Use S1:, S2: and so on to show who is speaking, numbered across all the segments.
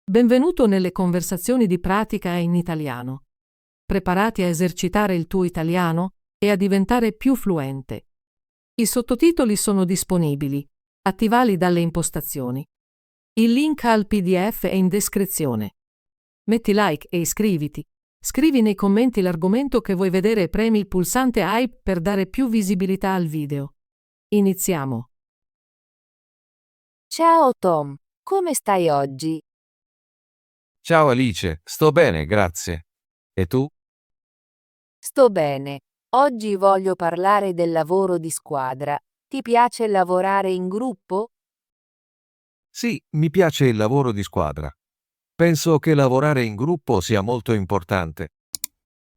S1: Benvenuto nelle conversazioni di pratica in italiano. Preparati a esercitare il tuo italiano e a diventare più fluente. I sottotitoli sono disponibili. Attivali dalle impostazioni. Il link al PDF è in descrizione. Metti like e iscriviti. Scrivi nei commenti l'argomento che vuoi vedere e premi il pulsante hype per dare più visibilità al video. Iniziamo.
S2: Ciao Tom, come stai oggi?
S3: Ciao Alice, sto bene, grazie. E tu?
S2: Sto bene. Oggi voglio parlare del lavoro di squadra. Ti piace lavorare in gruppo?
S3: Sì, mi piace il lavoro di squadra. Penso che lavorare in gruppo sia molto importante.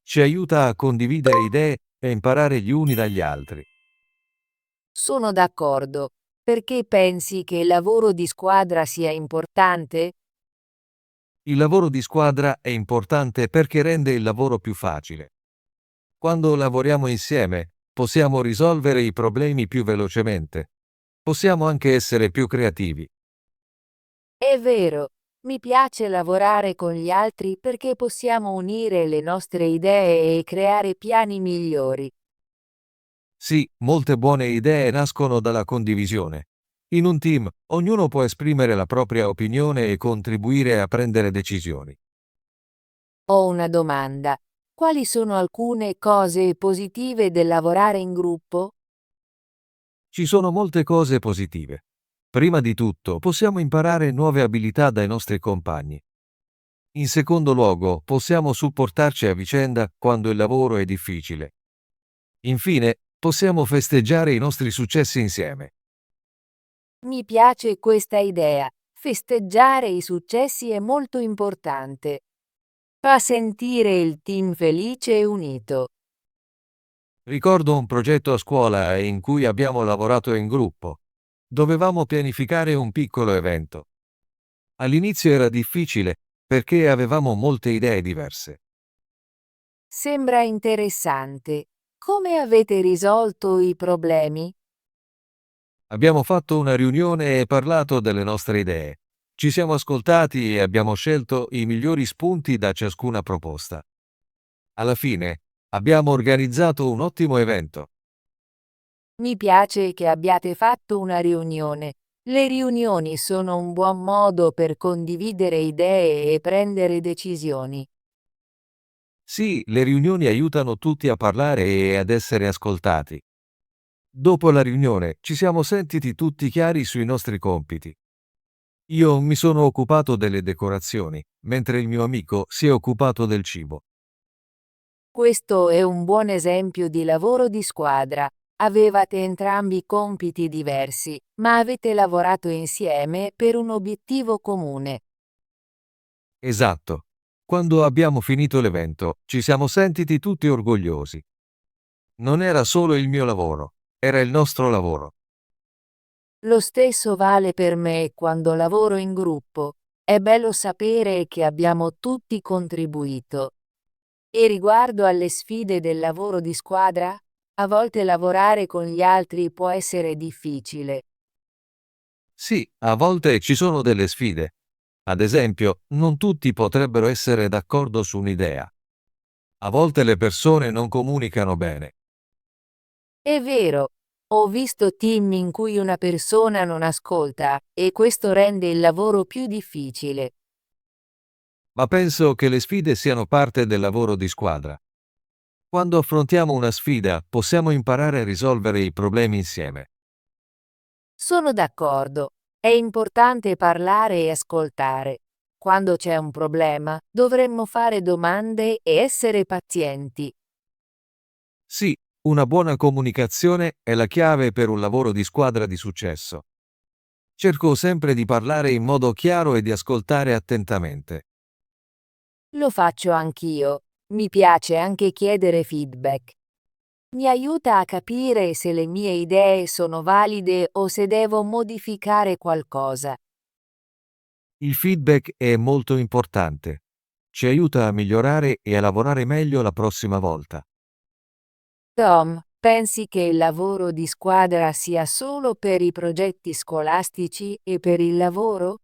S3: Ci aiuta a condividere idee e imparare gli uni dagli altri.
S2: Sono d'accordo. Perché pensi che il lavoro di squadra sia importante?
S3: Il lavoro di squadra è importante perché rende il lavoro più facile. Quando lavoriamo insieme, possiamo risolvere i problemi più velocemente. Possiamo anche essere più creativi.
S2: È vero. Mi piace lavorare con gli altri perché possiamo unire le nostre idee e creare piani migliori.
S3: Sì, molte buone idee nascono dalla condivisione. In un team, ognuno può esprimere la propria opinione e contribuire a prendere decisioni.
S2: Ho una domanda. Quali sono alcune cose positive del lavorare in gruppo?
S3: Ci sono molte cose positive. Prima di tutto, possiamo imparare nuove abilità dai nostri compagni. In secondo luogo, possiamo supportarci a vicenda quando il lavoro è difficile. Infine, possiamo festeggiare i nostri successi insieme.
S2: Mi piace questa idea. Festeggiare i successi è molto importante. Fa sentire il team felice e unito.
S3: Ricordo un progetto a scuola in cui abbiamo lavorato in gruppo. Dovevamo pianificare un piccolo evento. All'inizio era difficile perché avevamo molte idee diverse.
S2: Sembra interessante. Come avete risolto i problemi?
S3: Abbiamo fatto una riunione e parlato delle nostre idee. Ci siamo ascoltati e abbiamo scelto i migliori spunti da ciascuna proposta. Alla fine, abbiamo organizzato un ottimo evento.
S2: Mi piace che abbiate fatto una riunione. Le riunioni sono un buon modo per condividere idee e prendere decisioni.
S3: Sì, le riunioni aiutano tutti a parlare e ad essere ascoltati. Dopo la riunione, ci siamo sentiti tutti chiari sui nostri compiti. Io mi sono occupato delle decorazioni, mentre il mio amico si è occupato del cibo.
S2: Questo è un buon esempio di lavoro di squadra. Avevate entrambi compiti diversi, ma avete lavorato insieme per un obiettivo comune.
S3: Esatto. Quando abbiamo finito l'evento, ci siamo sentiti tutti orgogliosi. Non era solo il mio lavoro, era il nostro lavoro.
S2: Lo stesso vale per me quando lavoro in gruppo. È bello sapere che abbiamo tutti contribuito. E riguardo alle sfide del lavoro di squadra, a volte lavorare con gli altri può essere difficile.
S3: Sì, a volte ci sono delle sfide. Ad esempio, non tutti potrebbero essere d'accordo su un'idea. A volte le persone non comunicano bene.
S2: È vero, ho visto team in cui una persona non ascolta, e questo rende il lavoro più difficile.
S3: Ma penso che le sfide siano parte del lavoro di squadra. Quando affrontiamo una sfida, possiamo imparare a risolvere i problemi insieme.
S2: Sono d'accordo. È importante parlare e ascoltare. Quando c'è un problema, dovremmo fare domande e essere pazienti.
S3: Sì, una buona comunicazione è la chiave per un lavoro di squadra di successo. Cerco sempre di parlare in modo chiaro e di ascoltare attentamente.
S2: Lo faccio anch'io. Mi piace anche chiedere feedback. Mi aiuta a capire se le mie idee sono valide o se devo modificare qualcosa.
S3: Il feedback è molto importante. Ci aiuta a migliorare e a lavorare meglio la prossima volta.
S2: Tom, pensi che il lavoro di squadra sia solo per i progetti scolastici e per il lavoro?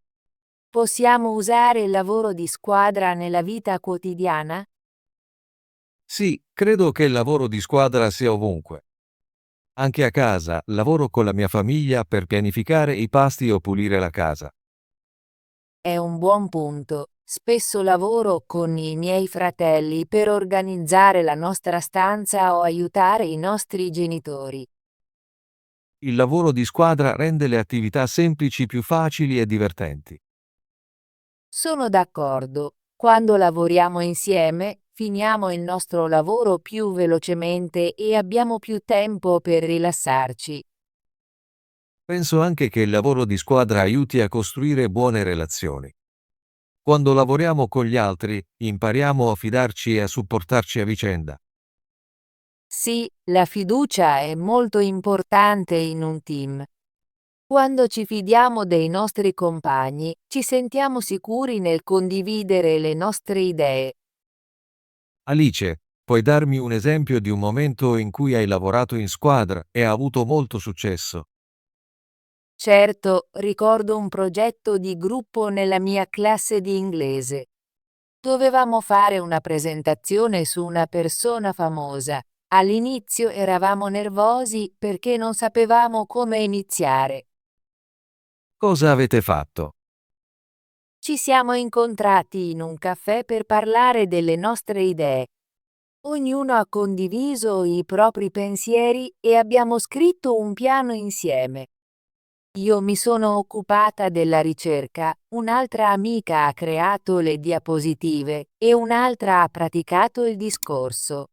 S2: Possiamo usare il lavoro di squadra nella vita quotidiana?
S3: Sì, credo che il lavoro di squadra sia ovunque. Anche a casa, lavoro con la mia famiglia per pianificare i pasti o pulire la casa.
S2: È un buon punto. Spesso lavoro con i miei fratelli per organizzare la nostra stanza o aiutare i nostri genitori.
S3: Il lavoro di squadra rende le attività semplici più facili e divertenti.
S2: Sono d'accordo. Quando lavoriamo insieme, finiamo il nostro lavoro più velocemente e abbiamo più tempo per rilassarci.
S3: Penso anche che il lavoro di squadra aiuti a costruire buone relazioni. Quando lavoriamo con gli altri, impariamo a fidarci e a supportarci a vicenda.
S2: Sì, la fiducia è molto importante in un team. Quando ci fidiamo dei nostri compagni, ci sentiamo sicuri nel condividere le nostre idee.
S3: Alice, puoi darmi un esempio di un momento in cui hai lavorato in squadra e ha avuto molto successo?
S2: Certo, ricordo un progetto di gruppo nella mia classe di inglese. Dovevamo fare una presentazione su una persona famosa. All'inizio eravamo nervosi perché non sapevamo come iniziare.
S3: Cosa avete fatto?
S2: Ci siamo incontrati in un caffè per parlare delle nostre idee. Ognuno ha condiviso i propri pensieri e abbiamo scritto un piano insieme. Io mi sono occupata della ricerca, un'altra amica ha creato le diapositive e un'altra ha praticato il discorso.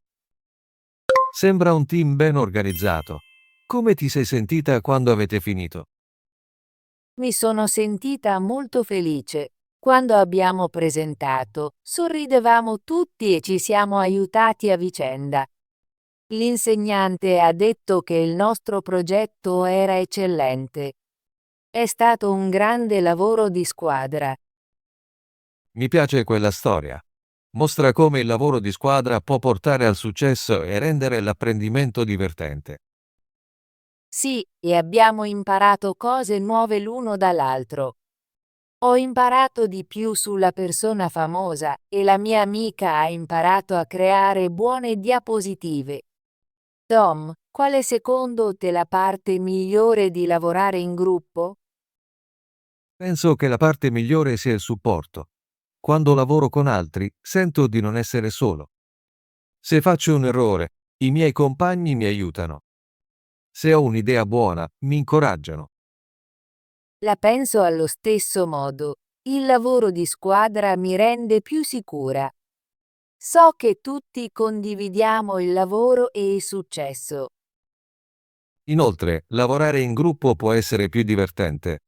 S3: Sembra un team ben organizzato. Come ti sei sentita quando avete finito?
S2: Mi sono sentita molto felice. Quando abbiamo presentato, sorridevamo tutti e ci siamo aiutati a vicenda. L'insegnante ha detto che il nostro progetto era eccellente. È stato un grande lavoro di squadra.
S3: Mi piace quella storia. Mostra come il lavoro di squadra può portare al successo e rendere l'apprendimento divertente.
S2: Sì, e abbiamo imparato cose nuove l'uno dall'altro. Ho imparato di più sulla persona famosa e la mia amica ha imparato a creare buone diapositive. Tom, quale secondo te la parte migliore di lavorare in gruppo?
S3: Penso che la parte migliore sia il supporto. Quando lavoro con altri, sento di non essere solo. Se faccio un errore, i miei compagni mi aiutano. Se ho un'idea buona, mi incoraggiano.
S2: La penso allo stesso modo. Il lavoro di squadra mi rende più sicura. So che tutti condividiamo il lavoro e il successo.
S3: Inoltre, lavorare in gruppo può essere più divertente.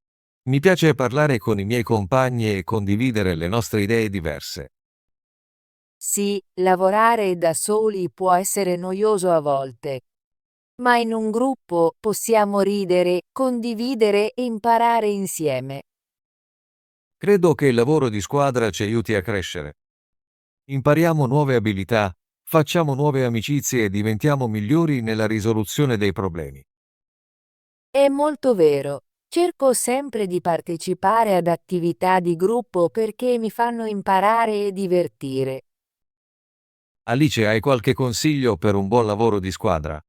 S3: Mi piace parlare con i miei compagni e condividere le nostre idee diverse.
S2: Sì, lavorare da soli può essere noioso a volte, ma in un gruppo possiamo ridere, condividere e imparare insieme.
S3: Credo che il lavoro di squadra ci aiuti a crescere. Impariamo nuove abilità, facciamo nuove amicizie e diventiamo migliori nella risoluzione dei problemi.
S2: È molto vero. Cerco sempre di partecipare ad attività di gruppo perché mi fanno imparare e divertire.
S3: Alice, hai qualche consiglio per un buon lavoro di squadra?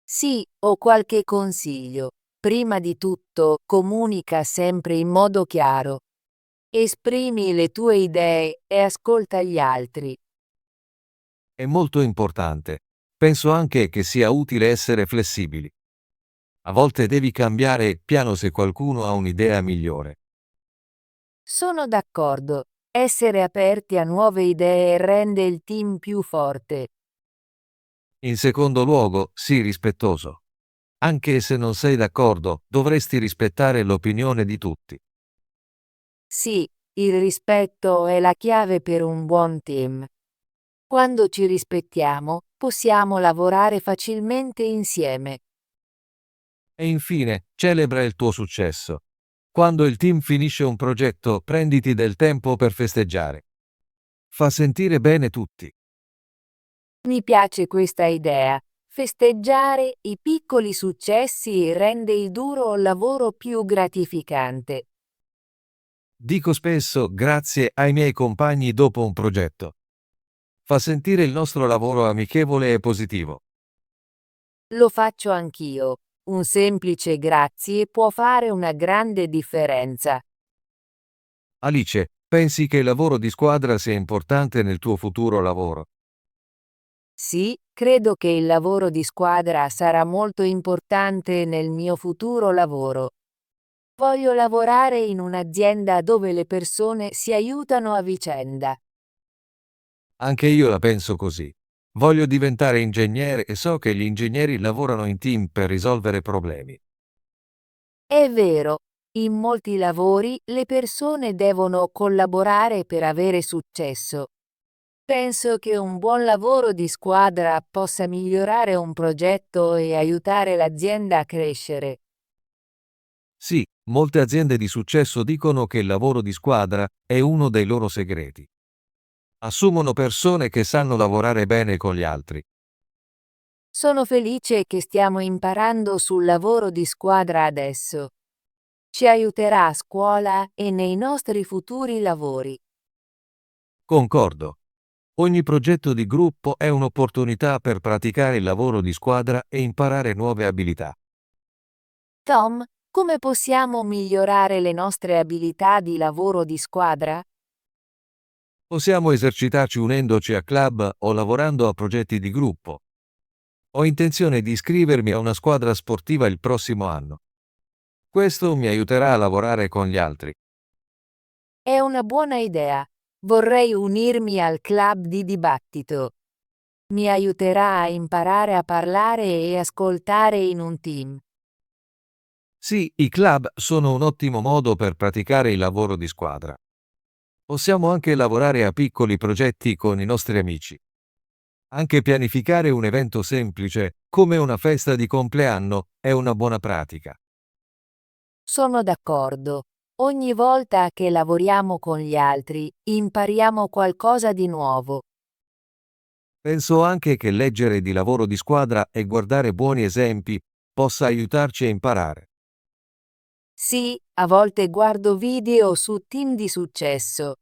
S2: Sì, ho qualche consiglio. Prima di tutto, comunica sempre in modo chiaro. Esprimi le tue idee e ascolta gli altri.
S3: È molto importante. Penso anche che sia utile essere flessibili. A volte devi cambiare piano se qualcuno ha un'idea migliore.
S2: Sono d'accordo. Essere aperti a nuove idee rende il team più forte.
S3: In secondo luogo, sii rispettoso. Anche se non sei d'accordo, dovresti rispettare l'opinione di tutti.
S2: Sì, il rispetto è la chiave per un buon team. Quando ci rispettiamo, possiamo lavorare facilmente insieme.
S3: E infine, celebra il tuo successo. Quando il team finisce un progetto, prenditi del tempo per festeggiare. Fa sentire bene tutti.
S2: Mi piace questa idea. Festeggiare i piccoli successi rende il duro lavoro più gratificante.
S3: Dico spesso grazie ai miei compagni dopo un progetto. Fa sentire il nostro lavoro amichevole e positivo.
S2: Lo faccio anch'io. Un semplice grazie può fare una grande differenza.
S3: Alice, pensi che il lavoro di squadra sia importante nel tuo futuro lavoro?
S2: Sì, credo che il lavoro di squadra sarà molto importante nel mio futuro lavoro. Voglio lavorare in un'azienda dove le persone si aiutano a vicenda.
S3: Anche io la penso così. Voglio diventare ingegnere e so che gli ingegneri lavorano in team per risolvere problemi.
S2: È vero, in molti lavori le persone devono collaborare per avere successo. Penso che un buon lavoro di squadra possa migliorare un progetto e aiutare l'azienda a crescere.
S3: Sì, molte aziende di successo dicono che il lavoro di squadra è uno dei loro segreti. Assumono persone che sanno lavorare bene con gli altri.
S2: Sono felice che stiamo imparando sul lavoro di squadra adesso. Ci aiuterà a scuola e nei nostri futuri lavori.
S3: Concordo. Ogni progetto di gruppo è un'opportunità per praticare il lavoro di squadra e imparare nuove abilità.
S2: Tom, come possiamo migliorare le nostre abilità di lavoro di squadra?
S3: Possiamo esercitarci unendoci a club o lavorando a progetti di gruppo. Ho intenzione di iscrivermi a una squadra sportiva il prossimo anno. Questo mi aiuterà a lavorare con gli altri.
S2: È una buona idea. Vorrei unirmi al club di dibattito. Mi aiuterà a imparare a parlare e ascoltare in un team.
S3: Sì, i club sono un ottimo modo per praticare il lavoro di squadra. Possiamo anche lavorare a piccoli progetti con i nostri amici. Anche pianificare un evento semplice, come una festa di compleanno, è una buona pratica.
S2: Sono d'accordo. Ogni volta che lavoriamo con gli altri, impariamo qualcosa di nuovo.
S3: Penso anche che leggere di lavoro di squadra e guardare buoni esempi possa aiutarci a imparare.
S2: Sì, a volte guardo video su team di successo.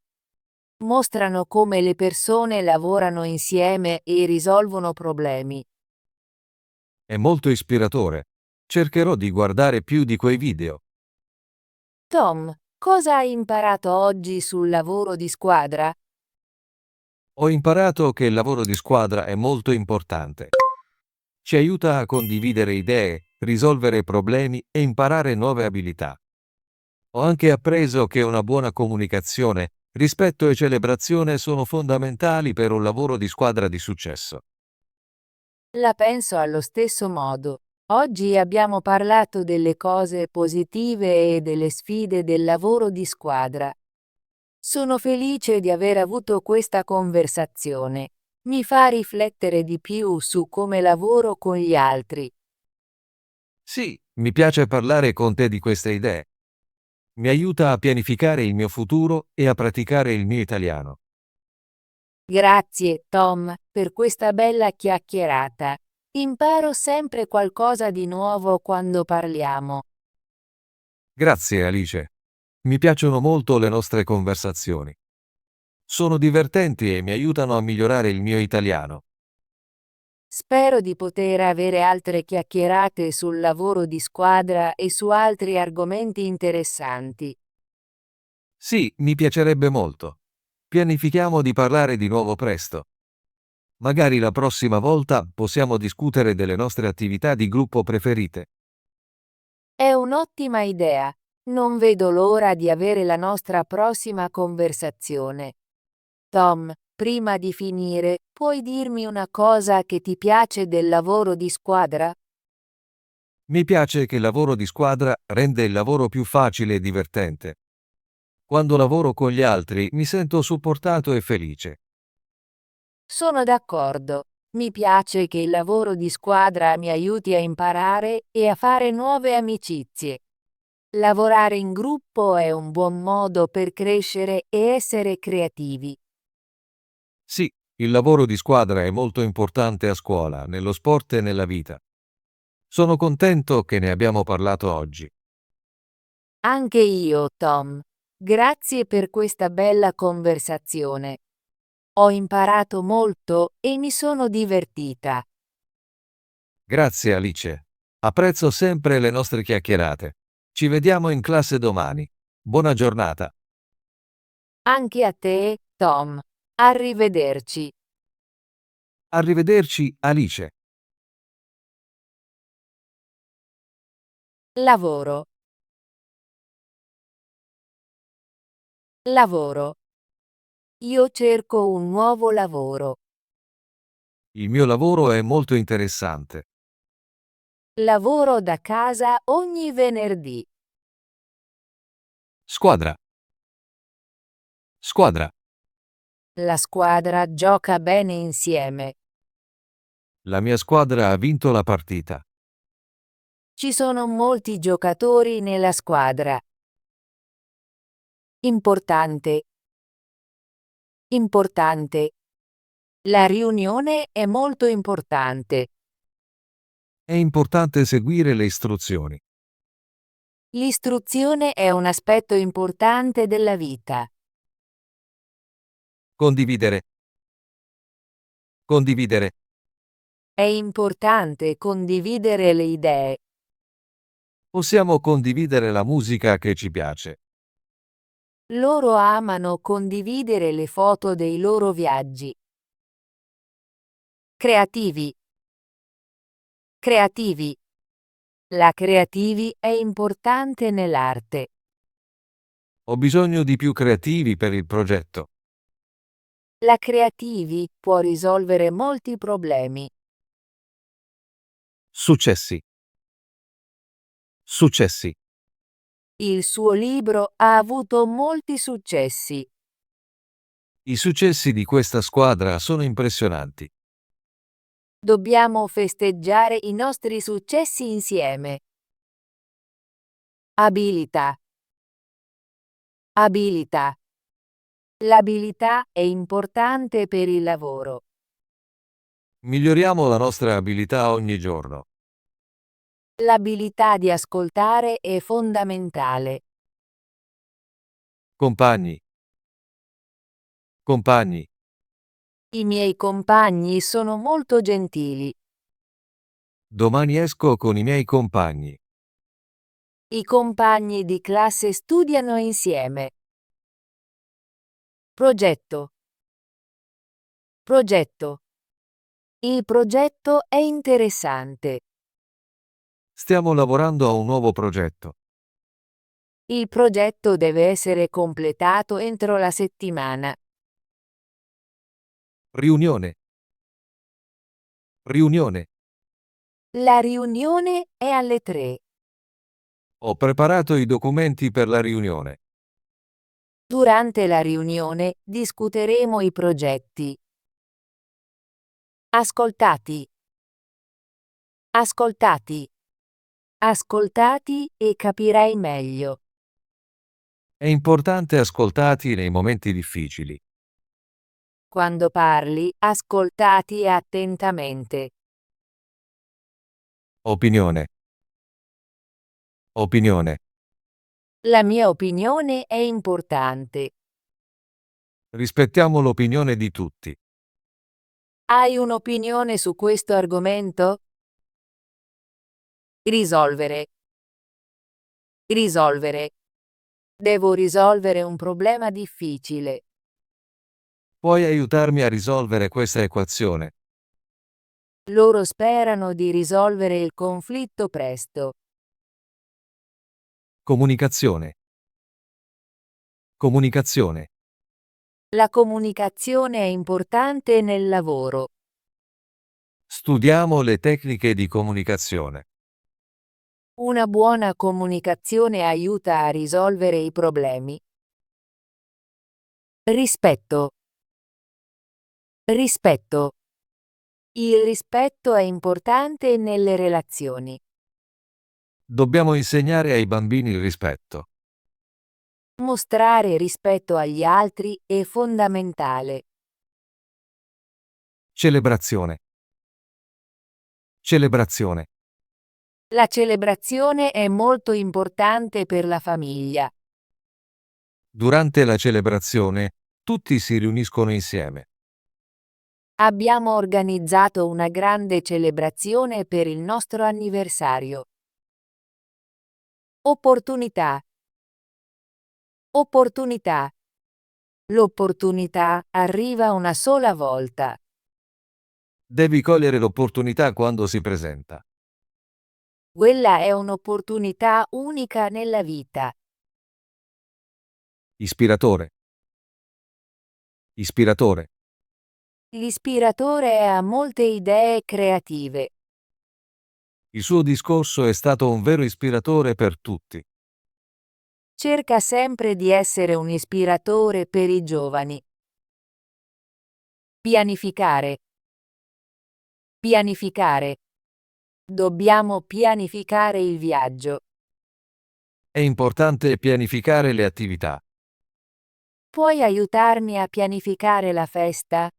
S2: Mostrano come le persone lavorano insieme e risolvono problemi.
S3: È molto ispiratore. Cercherò di guardare più di quei video.
S2: Tom, cosa hai imparato oggi sul lavoro di squadra?
S3: Ho imparato che il lavoro di squadra è molto importante. Ci aiuta a condividere idee, risolvere problemi e imparare nuove abilità. Ho anche appreso che una buona comunicazione, rispetto e celebrazione sono fondamentali per un lavoro di squadra di successo.
S2: La penso allo stesso modo. Oggi abbiamo parlato delle cose positive e delle sfide del lavoro di squadra. Sono felice di aver avuto questa conversazione. Mi fa riflettere di più su come lavoro con gli altri.
S3: Sì, mi piace parlare con te di queste idee. Mi aiuta a pianificare il mio futuro e a praticare il mio italiano.
S2: Grazie, Tom, per questa bella chiacchierata. Imparo sempre qualcosa di nuovo quando parliamo.
S3: Grazie, Alice. Mi piacciono molto le nostre conversazioni. Sono divertenti e mi aiutano a migliorare il mio italiano.
S2: Spero di poter avere altre chiacchierate sul lavoro di squadra e su altri argomenti interessanti.
S3: Sì, mi piacerebbe molto. Pianifichiamo di parlare di nuovo presto. Magari la prossima volta possiamo discutere delle nostre attività di gruppo preferite.
S2: È un'ottima idea. Non vedo l'ora di avere la nostra prossima conversazione. Tom, prima di finire, puoi dirmi una cosa che ti piace del lavoro di squadra?
S3: Mi piace che il lavoro di squadra rende il lavoro più facile e divertente. Quando lavoro con gli altri mi sento supportato e felice.
S2: Sono d'accordo. Mi piace che il lavoro di squadra mi aiuti a imparare e a fare nuove amicizie. Lavorare in gruppo è un buon modo per crescere e essere creativi.
S3: Sì, il lavoro di squadra è molto importante a scuola, nello sport e nella vita. Sono contento che ne abbiamo parlato oggi.
S2: Anche io, Tom. Grazie per questa bella conversazione. Ho imparato molto e mi sono divertita.
S3: Grazie Alice. Apprezzo sempre le nostre chiacchierate. Ci vediamo in classe domani. Buona giornata.
S2: Anche a te, Tom. Arrivederci.
S3: Arrivederci, Alice.
S2: Lavoro. Lavoro. Io cerco un nuovo lavoro.
S3: Il mio lavoro è molto interessante.
S2: Lavoro da casa ogni venerdì.
S3: Squadra. Squadra.
S2: La squadra gioca bene insieme.
S3: La mia squadra ha vinto la partita.
S2: Ci sono molti giocatori nella squadra. Importante. Importante. La riunione è molto importante.
S3: È importante seguire le istruzioni.
S2: L'istruzione è un aspetto importante della vita.
S3: Condividere. Condividere.
S2: È importante condividere le idee.
S3: Possiamo condividere la musica che ci piace.
S2: Loro amano condividere le foto dei loro viaggi. Creativi. Creativi. La creativi è importante nell'arte.
S3: Ho bisogno di più creativi per il progetto.
S2: La creativi può risolvere molti problemi.
S3: Successi. Successi.
S2: Il suo libro ha avuto molti successi.
S3: I successi di questa squadra sono impressionanti.
S2: Dobbiamo festeggiare i nostri successi insieme. Abilità. Abilità. L'abilità è importante per il lavoro.
S3: Miglioriamo la nostra abilità ogni giorno.
S2: L'abilità di ascoltare è fondamentale.
S3: Compagni. Compagni.
S2: I miei compagni sono molto gentili.
S3: Domani esco con i miei compagni.
S2: I compagni di classe studiano insieme. Progetto. Progetto. Il progetto è interessante.
S3: Stiamo lavorando a un nuovo progetto.
S2: Il progetto deve essere completato entro la settimana.
S3: Riunione. Riunione.
S2: La riunione è alle 3.
S3: Ho preparato i documenti per la riunione.
S2: Durante la riunione discuteremo i progetti. Ascoltati. Ascoltati. Ascoltati e capirai meglio.
S3: È importante ascoltati nei momenti difficili.
S2: Quando parli, ascoltati attentamente.
S3: Opinione. Opinione.
S2: La mia opinione è importante.
S3: Rispettiamo l'opinione di tutti.
S2: Hai un'opinione su questo argomento? Risolvere. Risolvere. Devo risolvere un problema difficile.
S3: Puoi aiutarmi a risolvere questa equazione?
S2: Loro sperano di risolvere il conflitto presto.
S3: Comunicazione. Comunicazione.
S2: La comunicazione è importante nel lavoro.
S3: Studiamo le tecniche di comunicazione.
S2: Una buona comunicazione aiuta a risolvere i problemi. Rispetto. Rispetto. Il rispetto è importante nelle relazioni.
S3: Dobbiamo insegnare ai bambini il rispetto.
S2: Mostrare rispetto agli altri è fondamentale.
S3: Celebrazione. Celebrazione.
S2: La celebrazione è molto importante per la famiglia.
S3: Durante la celebrazione, tutti si riuniscono insieme.
S2: Abbiamo organizzato una grande celebrazione per il nostro anniversario. Opportunità. Opportunità. L'opportunità arriva una sola volta.
S3: Devi cogliere l'opportunità quando si presenta.
S2: Quella è un'opportunità unica nella vita.
S3: Ispiratore. Ispiratore.
S2: L'ispiratore ha molte idee creative.
S3: Il suo discorso è stato un vero ispiratore per tutti.
S2: Cerca sempre di essere un ispiratore per i giovani. Pianificare. Pianificare. Dobbiamo pianificare il viaggio.
S3: È importante pianificare le attività.
S2: Puoi aiutarmi a pianificare la festa?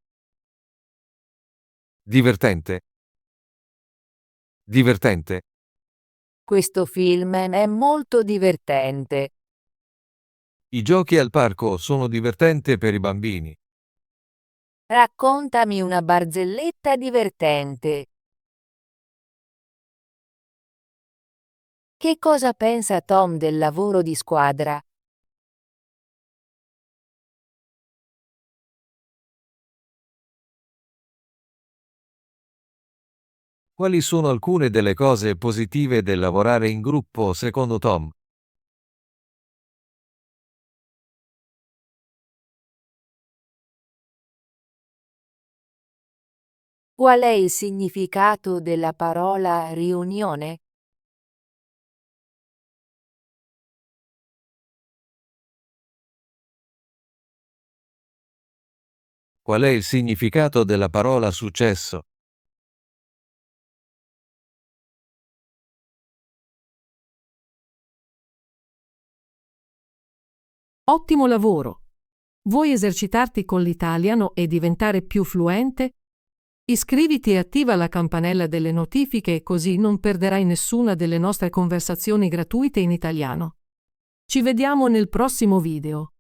S3: Divertente. Divertente.
S2: Questo film è molto divertente.
S3: I giochi al parco sono divertenti per i bambini.
S2: Raccontami una barzelletta divertente. Che cosa pensa Tom del lavoro di squadra?
S3: Quali sono alcune delle cose positive del lavorare in gruppo secondo Tom?
S2: Qual è il significato della parola riunione?
S3: Qual è il significato della parola successo?
S1: Ottimo lavoro! Vuoi esercitarti con l'italiano e diventare più fluente? Iscriviti e attiva la campanella delle notifiche così non perderai nessuna delle nostre conversazioni gratuite in italiano. Ci vediamo nel prossimo video.